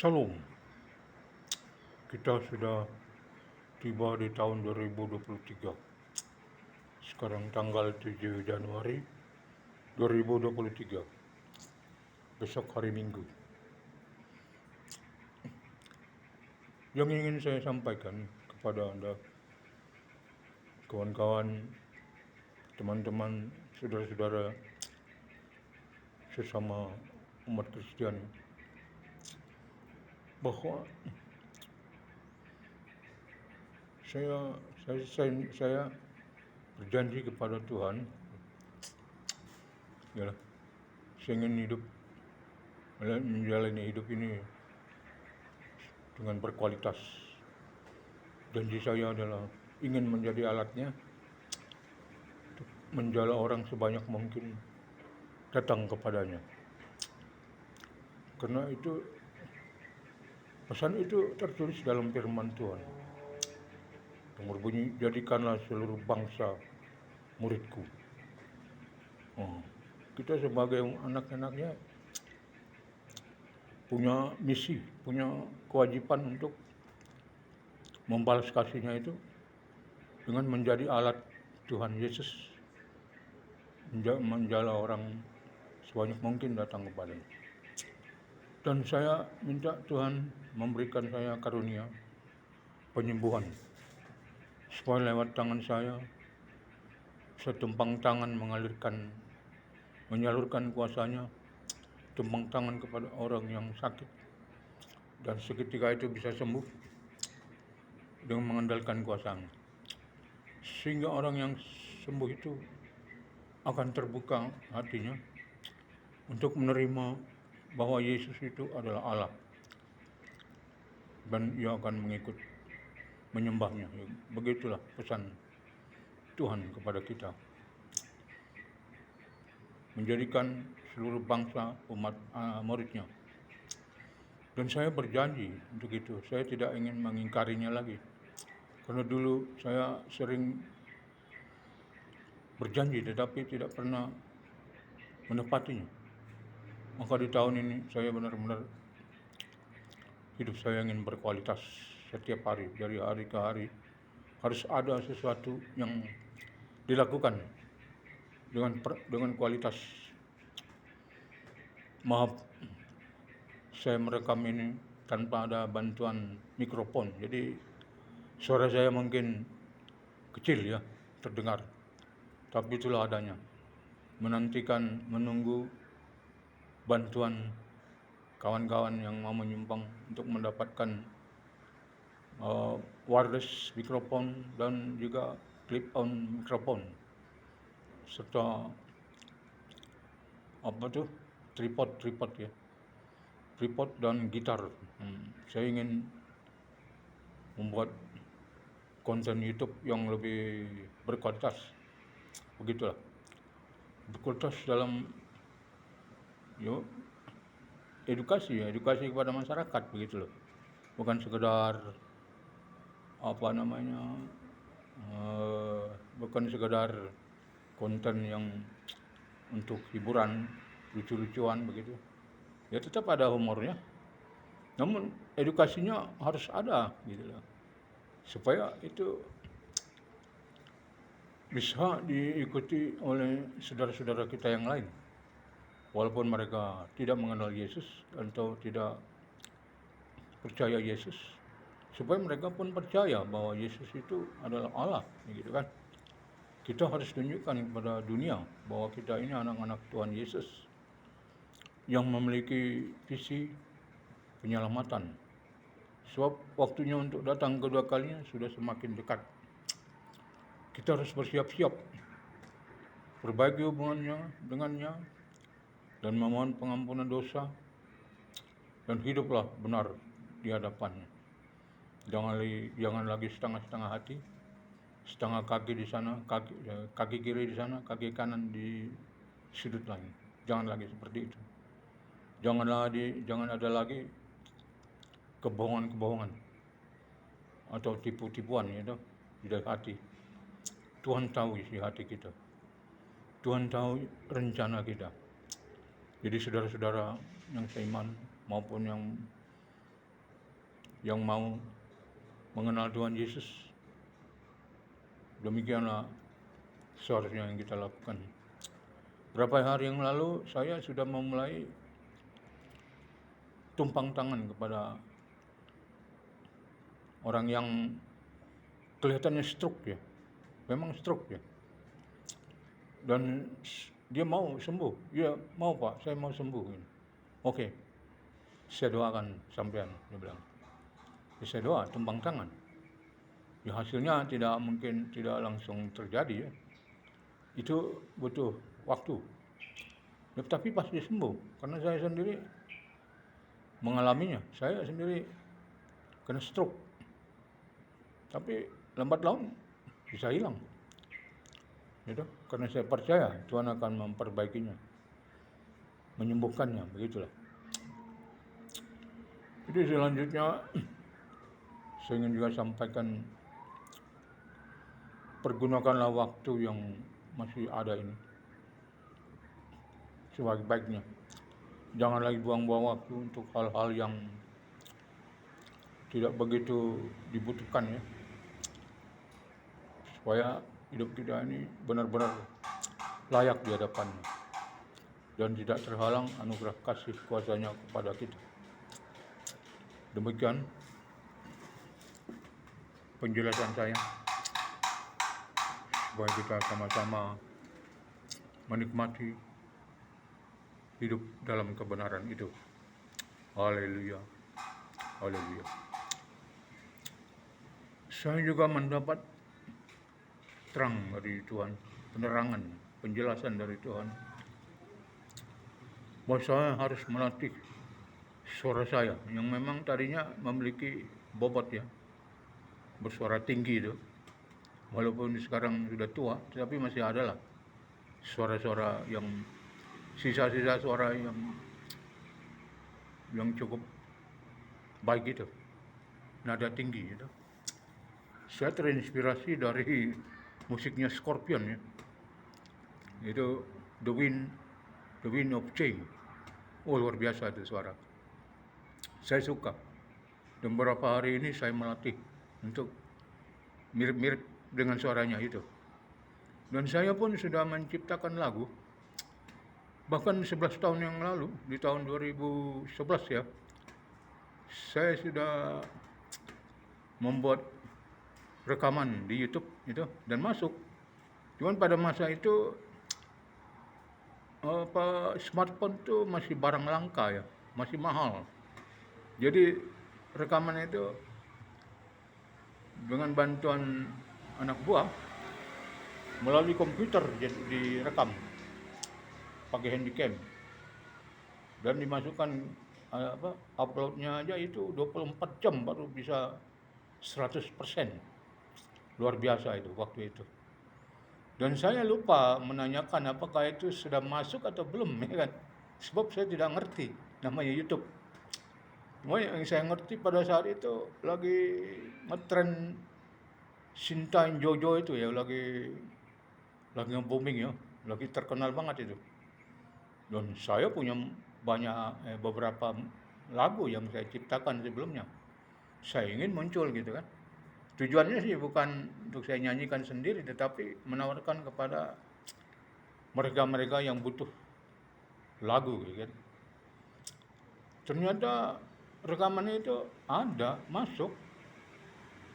Shalom, kita sudah tiba di tahun 2023. Sekarang tanggal 7 Januari 2023. Besok hari Minggu. Yang ingin saya sampaikan kepada Anda, kawan-kawan, teman-teman, saudara-saudara sesama umat Kristiani, bahwa saya berjanji kepada Tuhan, saya ingin menjalani hidup ini dengan berkualitas. Janji saya adalah ingin menjadi alatnya untuk menjala orang sebanyak mungkin datang kepadanya. Karena itu, pesan itu tertulis dalam firman Tuhan yang berbunyi, jadikanlah seluruh bangsa muridku. Kita sebagai anak-anaknya punya misi, punya kewajiban untuk membalas kasihnya itu dengan menjadi alat Tuhan Yesus, menjala orang sebanyak mungkin datang kepadanya. Dan saya minta Tuhan memberikan saya karunia penyembuhan, supaya lewat tangan saya setumpang tangan menyalurkan kuasanya, tumpang tangan kepada orang yang sakit, dan seketika itu bisa sembuh dengan mengandalkan kuasanya. Sehingga orang yang sembuh itu akan terbuka hatinya untuk menerima bahwa Yesus itu adalah Allah, dan ia akan menyembahnya. Begitulah pesan Tuhan kepada kita, menjadikan seluruh bangsa umat muridnya. Dan saya berjanji untuk itu. Saya tidak ingin mengingkarinya lagi, karena dulu saya sering berjanji tetapi tidak pernah menepatinya. Maka di tahun ini saya benar-benar hidup saya ingin berkualitas. Setiap hari, dari hari ke hari, harus ada sesuatu yang dilakukan dengan kualitas. Maaf, saya merekam ini tanpa ada bantuan mikrofon, jadi suara saya mungkin kecil ya terdengar, tapi itulah adanya. Menunggu bantuan kawan-kawan yang mau menyumbang untuk mendapatkan wireless mikrofon dan juga clip-on mikrofon, serta tripod dan gitar. Saya ingin membuat konten YouTube yang lebih berkualitas. Begitulah, berkualitas dalam edukasi kepada masyarakat, begitu loh. Bukan sekedar bukan sekedar konten yang untuk hiburan, lucu-lucuan begitu. Ya tetap ada humornya, namun edukasinya harus ada gitu loh, supaya itu bisa diikuti oleh saudara-saudara kita yang lain, walaupun mereka tidak mengenal Yesus atau tidak percaya Yesus, supaya mereka pun percaya bahwa Yesus itu adalah Allah, gitu kan. Kita harus tunjukkan kepada dunia bahwa kita ini anak-anak Tuhan Yesus yang memiliki visi penyelamatan. Sebab waktunya untuk datang kedua kalinya sudah semakin dekat. Kita harus bersiap-siap, perbaiki hubungannya dengannya, dan memohon pengampunan dosa, dan hiduplah benar di hadapannya. Jangan lagi setengah-setengah hati, setengah kaki di sana, kaki kiri di sana, kaki kanan di sudut lain. Jangan lagi seperti itu. Jangan ada lagi kebohongan atau tipu-tipuan itu di dalam hati. Tuhan tahu isi hati kita. Tuhan tahu rencana kita. Jadi saudara-saudara yang seiman maupun yang yang mau mengenal Tuhan Yesus. Demikianlah seharusnya yang kita lakukan. Berapa hari yang lalu saya sudah memulai tumpang tangan kepada orang yang kelihatannya stroke ya, memang stroke ya, dan dia mau sembuh, ya mau Pak, saya mau sembuh. Oke, saya doakan sampean, dia bilang. Ya, saya doa tumpang tangan. Ya hasilnya tidak mungkin tidak langsung terjadi ya, itu butuh waktu. Ya, tapi pasti sembuh, karena saya sendiri mengalaminya, saya sendiri kena stroke. Tapi lambat laun bisa hilang. Gitu. Karena saya percaya Tuhan akan memperbaikinya, menyembuhkannya, begitulah. Jadi selanjutnya saya ingin juga sampaikan, pergunakanlah waktu yang masih ada ini sebaik-baiknya. Jangan lagi buang-buang waktu untuk hal-hal yang tidak begitu dibutuhkan ya, supaya hidup kita ini benar-benar layak di hadapannya dan tidak terhalang anugerah kasih kuasa-Nya kepada kita. Demikian penjelasan saya, supaya kita sama-sama menikmati hidup dalam kebenaran itu. Haleluya, haleluya. Saya juga mendapat terang dari Tuhan, penerangan, penjelasan dari Tuhan, bahwa saya harus melatih suara saya yang memang tadinya memiliki bobot ya, bersuara tinggi itu. Walaupun sekarang sudah tua, tetapi masih ada lah suara-suara yang, sisa-sisa suara yang cukup baik itu, nada tinggi itu. Saya terinspirasi dari musiknya Scorpion ya, itu The Wind of Change. Oh, luar biasa itu suara, saya suka. Dan beberapa hari ini saya melatih untuk mirip-mirip dengan suaranya itu. Dan saya pun sudah menciptakan lagu, bahkan 11 tahun yang lalu, di tahun 2011 ya, saya sudah membuat rekaman di YouTube itu dan masuk. Cuman pada masa itu smartphone itu masih barang langka ya, masih mahal. Jadi rekaman itu dengan bantuan anak buah melalui komputer jadi direkam pakai handycam dan dimasukkan uploadnya aja itu 24 jam baru bisa 100%. Luar biasa itu waktu itu. Dan saya lupa menanyakan apakah itu sudah masuk atau belum ya kan, sebab saya tidak ngerti namanya YouTube. Cuma yang saya ngerti pada saat itu lagi ngetren Sinta and Jojo itu ya, lagi nge-booming ya, lagi terkenal banget itu. Dan saya punya banyak beberapa lagu yang saya ciptakan sebelumnya. Saya ingin muncul gitu kan. Tujuannya sih bukan untuk saya nyanyikan sendiri, tetapi menawarkan kepada mereka-mereka yang butuh lagu gitu kan. Ternyata rekamannya itu ada, masuk.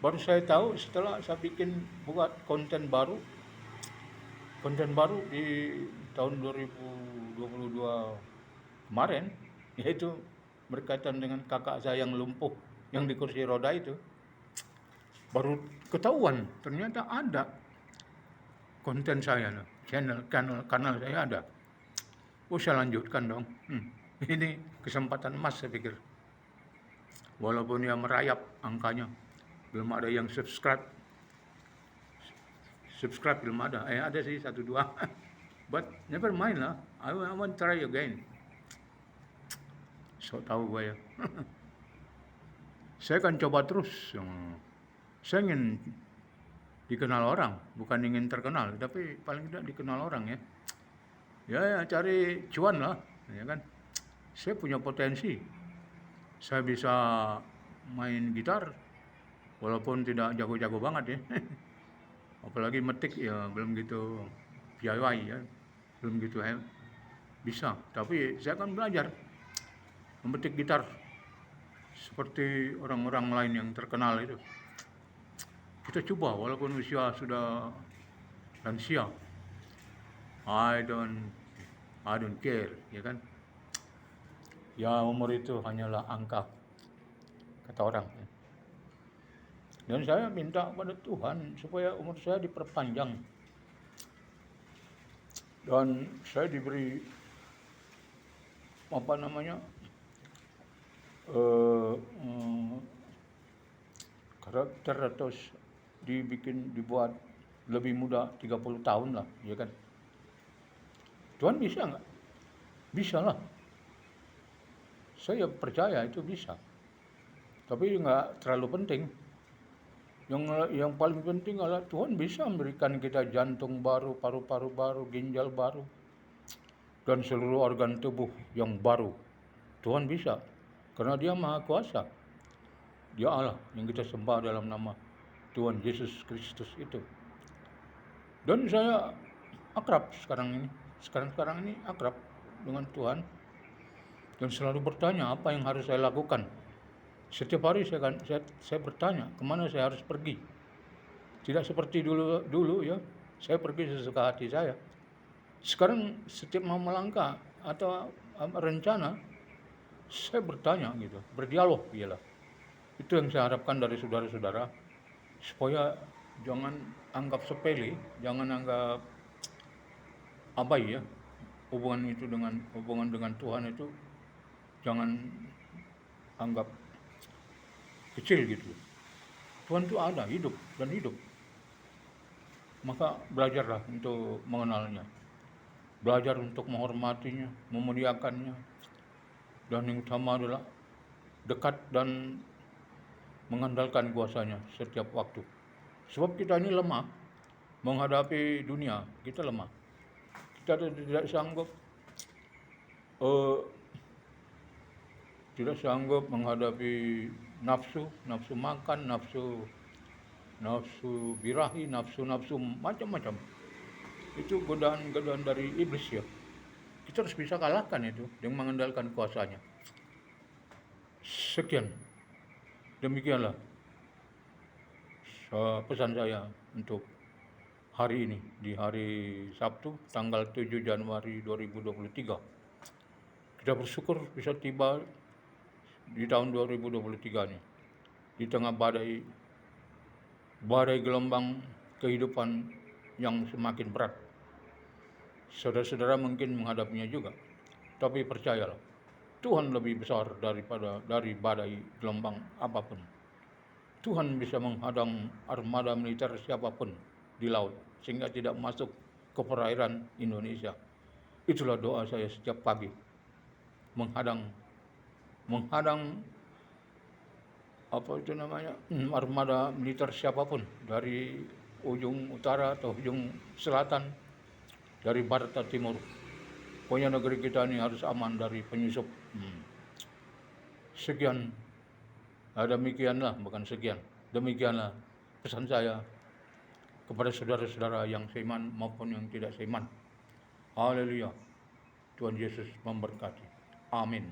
Baru saya tahu setelah saya buat konten baru di tahun 2022 kemarin, yaitu berkaitan dengan kakak saya yang lumpuh, yang di kursi roda itu. Baru ketahuan ternyata ada konten saya, kanal saya ada. Oh, saya lanjutkan dong. Ini kesempatan emas saya pikir. Walaupun ya merayap angkanya, belum ada yang subscribe belum ada. Ada sih 1-2. But never mind lah. I want try again. So tahu gue ya. Saya akan coba terus. Saya ingin dikenal orang, bukan ingin terkenal, tapi paling tidak dikenal orang ya. Ya cari cuan lah, ya kan. Saya punya potensi. Saya bisa main gitar, walaupun tidak jago-jago banget ya. Apalagi metik ya belum gitu piawai ya, belum gitu bisa. Tapi saya akan belajar memetik gitar seperti orang-orang lain yang terkenal itu. Kita coba walaupun usia sudah lansia. I don't care, ya kan? Ya umur itu hanyalah angka, kata orang. Dan saya minta pada Tuhan supaya umur saya diperpanjang. Dan saya diberi karakter atau dibuat lebih muda 30 tahun lah, ya kan? Tuhan bisa nggak? Bisa lah. Saya percaya itu bisa. Tapi nggak terlalu penting. Yang paling penting adalah Tuhan bisa memberikan kita jantung baru, paru-paru baru, ginjal baru, dan seluruh organ tubuh yang baru. Tuhan bisa, karena Dia Maha Kuasa. Dia Allah yang kita sembah dalam nama Tuhan Yesus Kristus itu. Dan saya akrab sekarang ini akrab dengan Tuhan, dan selalu bertanya apa yang harus saya lakukan. Setiap hari saya bertanya kemana saya harus pergi. Tidak seperti dulu ya, saya pergi sesuka hati saya. Sekarang setiap mau melangkah atau rencana, saya bertanya gitu, berdialog iyalah. Itu yang saya harapkan dari saudara-saudara, supaya jangan anggap sepele, jangan anggap abai ya. Hubungan dengan Tuhan itu jangan anggap kecil gitu. Tuhan itu ada, hidup. Maka belajarlah untuk mengenalnya. Belajar untuk menghormatinya, memuliakannya. Dan yang utama adalah dekat dan mengandalkan kuasanya setiap waktu. Sebab kita ini lemah menghadapi dunia, kita lemah. Kita tidak sanggup menghadapi nafsu makan, nafsu birahi, nafsu macam-macam. Itu godaan dari iblis ya. Kita harus bisa kalahkan itu dengan mengandalkan kuasanya. Sekian, demikianlah pesan saya untuk hari ini, di hari Sabtu tanggal 7 Januari 2023. Kita bersyukur bisa tiba di tahun 2023 ini, di tengah badai gelombang kehidupan yang semakin berat. Saudara-saudara mungkin menghadapinya juga, tapi percayalah, Tuhan lebih besar dari badai gelombang apapun. Tuhan bisa menghadang armada militer siapapun di laut, sehingga tidak masuk ke perairan Indonesia. Itulah doa saya setiap pagi, menghadang armada militer siapapun dari ujung utara atau ujung selatan, dari barat atau timur. Pokoknya negeri kita ini harus aman dari penyusup. Demikianlah pesan saya kepada saudara-saudara yang seiman maupun yang tidak seiman. Haleluya. Tuhan Yesus memberkati. Amin.